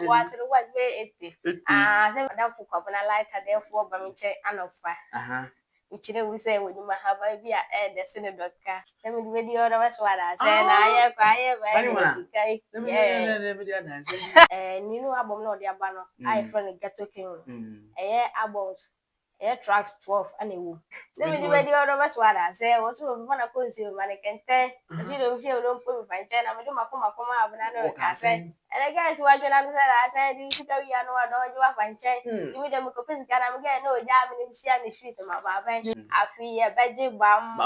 was the what way it. Ah, say that for couple light and therefore Bamiche and of fire. Which we say when you might have a beer and the Senator car. Send me the video of us what I said. I quiet, and you know about no dear banner. I friend Ghetto King. About tracks 12 and a woo. Send me the video of us what I say. What's one of consume mannequin 10. If you don't put me fine, I'm doing my come banana say. And I guess what you I said, you should go, you know, I know you are fine. Give me the microphysical. I'm getting no jamming in she and the streets of my baba. I feel a veggie bam.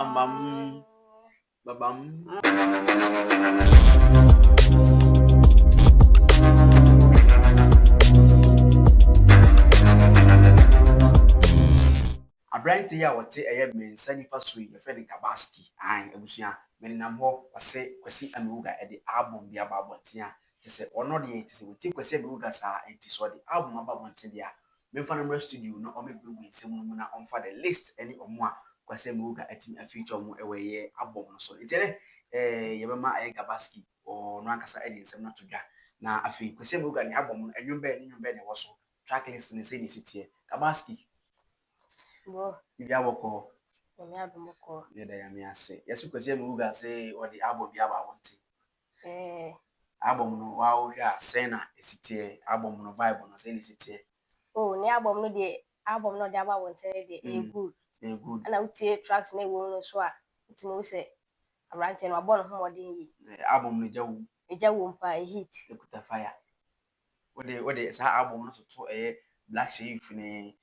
Abrante ya wote mensa nifa so ye friend Kabaski abusua meninam ho wase kwasi amewuga de album bia babonten a tese ono de tese woti kwasi amewuga sa enti so de album ababonten dia memfa no studio no o mebegu nsem no na onfa the list any omo a kwasi amewuga atimi a feature omo ye album no so itene ye bema Kabaski o no ankasa edi nsem na to dwa na afi kwasi amewuga ni album no enwum be ne wo so track list ne se ni sitie Kabaski Bibi aboko. Yeda ya mi ase. Yesu kwesi mi uga say o di album bi aba wonte. Album no wa o hwa say na esitie album no vibe no say na esitie. Oh, ni album no de aba wonte de good. Good. Ana utie tracks na wo no so a ntimo wo say abrante no abon ho modern yi. Album no jawu. Ejawu mpa hit. Ekuta fire. Wo de sa album no so to Black Sheep ni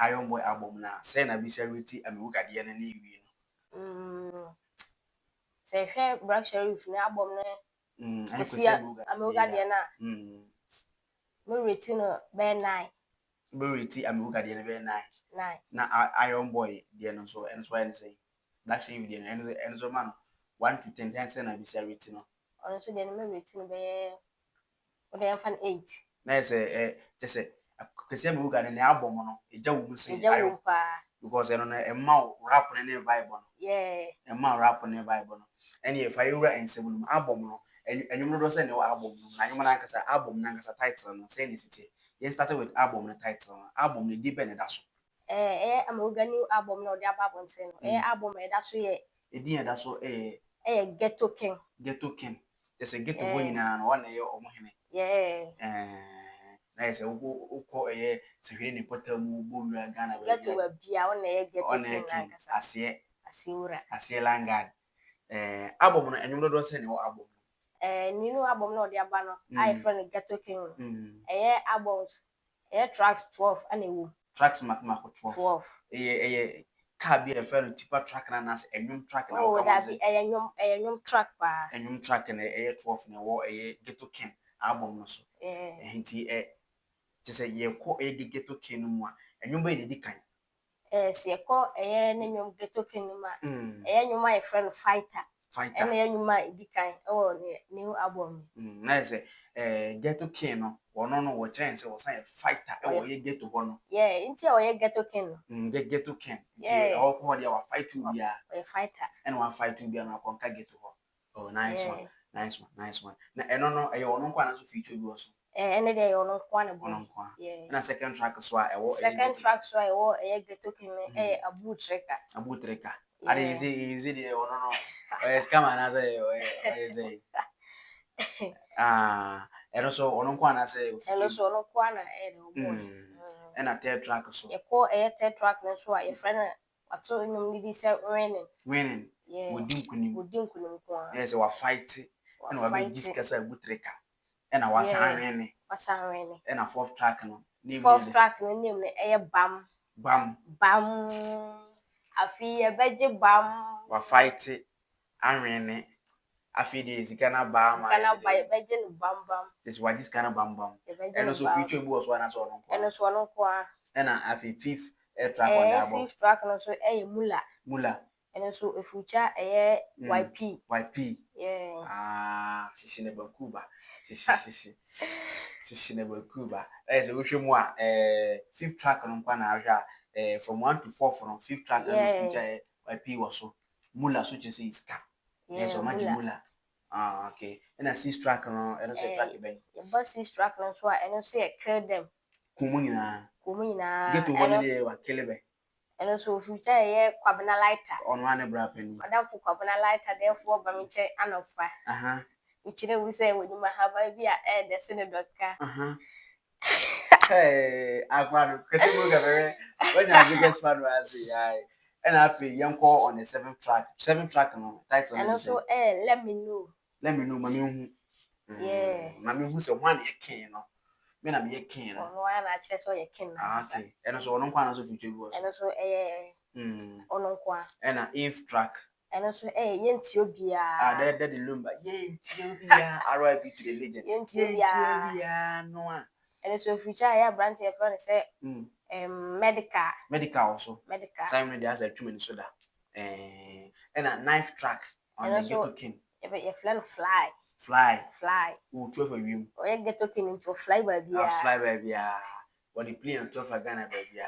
Iron Boy album na say na bi charity amewuga de na iwie no. Say hwe Black Sheriff ni album na kwesi amewuga de na. Me rate no be 9. Be rate amewuga de na be 9. 9. Na Iron Boy de no so and say Black Sheep de no and so man 1 to 10 say na bi charity no. Ono so de me rate no be o de fan 8. Na say just kwesi amewuga de na album no ejawu mu say Ejawu pa because no emma rap ne vibe no. Emma rap ne vibe no. And if I were in seven album no and you know say no album no na you man ankasa album na ankasa title no say ni city. You started with album na title no. Album ni deep na so. Amewuga new album no de aba bonten no. Album e da so ye. Edin e da so Ghetto King. Ghetto King. Just a ghetto boy na no one ye omo hene. Na say uko sehwe ni potamu bowura Ghana ba. Ghetto wa bia one ye Ghetto King ankasa. Asie Langard. Album no enyum do say ne wo album. Ni no album no de aba no. I friend Ghetto King. Albums. Tracks 12 and a woo. Tracks makmako 12. Ka bi e friend tipa track na say enyum track na wo ka say. Enyum track pa. Enyum track na 12 na wo Ghetto King album no so. Hinti just say ye ko Ghetto King no mu a enyum ba dey kan. Se ko ne nyum Ghetto King no ma. Nyum my friend fighter. And nyum ma di kan new album. Na say Ghetto King no wono no wo chance wo say fighter wo ye ghetto ho no. Inti wo ye Ghetto King no. Ghetto King. Inti o ko dia wa fight to bia. Fighter. And one fight to bia na ko nka ghetto ho. Oh nice one. Na eno no ono kwa na so feature bi so. Ene de ono kwa na bo. Na second track so a second track so a Ghetto King Abu Treka. Are easy de ono no. Scam na say say. Eno so ono kwa na say. Eno so ono kwa na no. And a third track so. E ko third track na so a friend ato nyum ni di say winning. Wodin kunim kwa. Yes, wa fight. And wa be discuss Abu Treka. And a wasan rene. And a fourth track no. Fourth track no name na bam. Afi e beje bam. Wa fight anrene. Afi de zikana bam. Zikana ba beje no bam. This wa this kind of bam. And also feature bu was one as one. And so no kwa. And afi fifth track on that album. Fifth track no so Mula. And so a future YP. Shishi ne Vancouver. Shishi ne Vancouver. As a wushmu fifth track on na ahwa from 1 to 4 from fifth track and future YP was so Mula so just is ka. Yes, so much Mula. Ah, okay. And I see track no, and I say track ben. Your boss is track no so and say kill them. Kumuna. Kumina. Get to one day wa kelebe. And also future ye kwabena lighter. On one bra penny. Madam for kwabena lighter therefore bamiche anofa. Uh-huh. Which we say when you have a be a the synod.ca. Uh-huh. Hey, Aquano, because you very when your biggest fan was I and I feel young call on the seventh track. Seventh track no title. And also let me know. Let me know, mommy. Yeah. Mammy who's a one year king, no. Me na me king. No one actually saw your king. Ah, okay. And also no one also future was. And also ono kwa. And a if track. And also yentio Ah, there the lumber. Yentio RIP to the legend. Yentio no one. And so future ya brand your friend say medical also. Medical. Simon there's a 2 minutes soda. And a knife track on the Ghetto King. Your friend fly. Fly. Who 12 of you. Or you Ghetto King into fly baby. Fly baby. What you play on 12 of Ghana baby.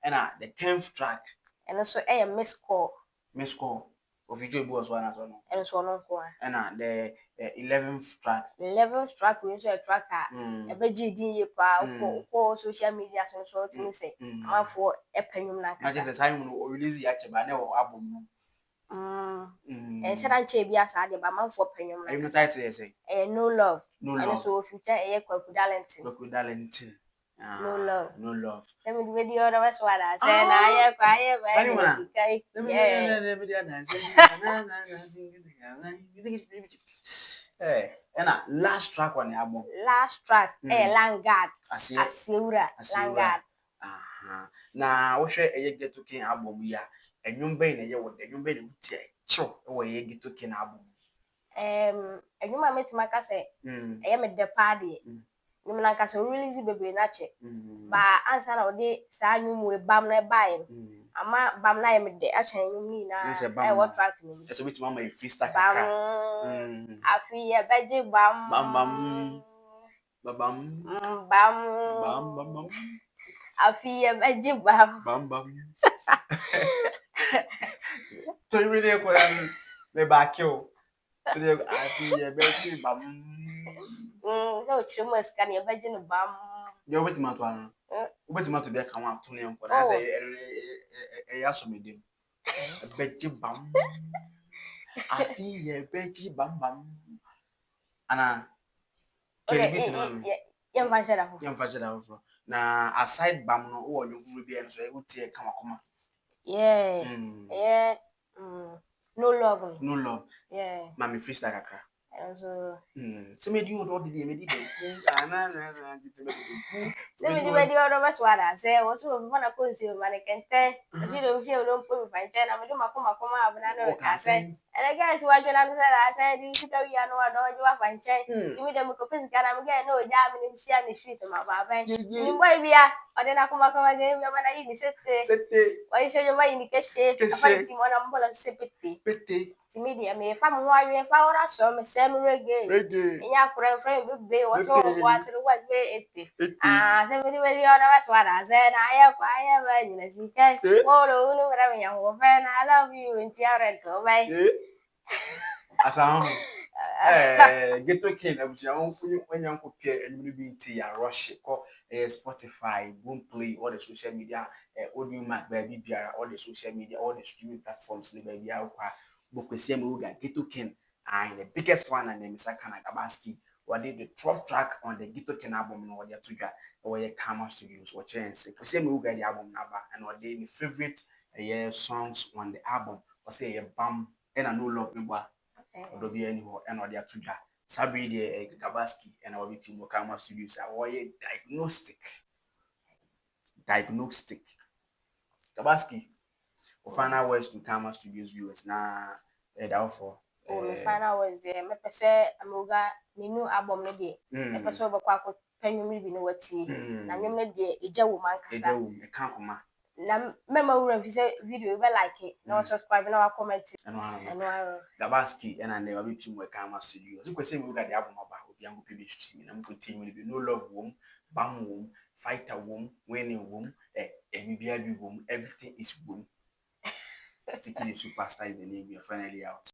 And the 10th track. And also miss call. Of video was one as well. And so on. And the 11th track. The 11th track we a tracker. A BGD pa social media so to say. I'm for a penum like I just Simon or release the actual album. And said I be as I did by man for penum. I'm not tired say. No love. No And love. so future a Kwakudalentin. No love. No love. Send me the video of us what I said. I quiet. Hey, and last track on the album. Last track, Langard. Asiura. Langard. Na wo hwe Ghetto King album ya enwum ben na ye wo enwum ben na wuti cho wo Ghetto King album. Enwum ametima ka se eye me de party. Nyum na ka se release bebre na che. Ba ansa na odi sa nwum we bam na bae. Ama bam na ye me de a chen nwum ni na what track ni. Eso bitima ma freestyle kaka. Afi ye beje bam. Bam. Afi ye beje bam. To you really ko me back you. To the afi ye beje bam. No chimo scan ye beje no bam. Yo wetima to an. Wetima to be kan wa to ne nko na say ya so me dem. Beje bam. Afi ye beje bam. Ana Yem fashada ho. Na aside bam no wo nyufu bi en so e utie kan wakoma. Yeah. No love. Yeah. Mami freestyle kakra. Also Se me di odo di me di be. Na se me di be odo ba swara se wo so mo na ko nsi o mane kente. Osi do msi o do mpo mi fanche na me do makoma abuna no ka se. Ele guys wa jona no se la se di sika wi anu wa do ji wa fanche. Imi de mo ko pesi kana me ga no ja me ni shia ni street ma ba ba. Ni boy bia o de na kuma ge mi ba na yi ni sete. Wa yi shojo ba yi ni keshe. Apa ti mo na mbo la se pete. Media me fa mo awe fa ora so me se me reggae nya kura friend be wo so kwa so wa be ete se me di ora wa so ara se na ya kwa ya ba ni na sika wo ro unu ra me nya wo fa na I love you in tiare to bai asa Ghetto King abusia won kwanya nkopie enum bi nti ya rush ko Spotify, Boomplay, all the social media, audio mark baby biara, all the social media, all the streaming platforms ni baby akwa bokwesi amuga Ghetto King and the biggest one and name is Akana Gabaski. What did the 12th track on the Ghetto King album no what they took or your camera studios what chance kwesi amuga the album naba and what they favorite songs on the album or say a bam and a no love me or be anywhere and or they are together. Sabri the Gabaski and our victim camera studios are diagnostic. Gabaski or final words to camera studios viewers na therefore my final words there me pese amuga ni new album ne de me pese obekwa ko panwum bi ne wati na nwum ne de eja wo man kasa eja wo me kan koma na mema wura fi se video be like na subscribe na wa comment eno Gabaski and na we be we camera studios so kwese me uga de album oba obi ango pebe stream na mko team be no love wom bam wom fighter wom winning wom bibia bi wom everything is wom. Sticky the superstar is the name we are finally out.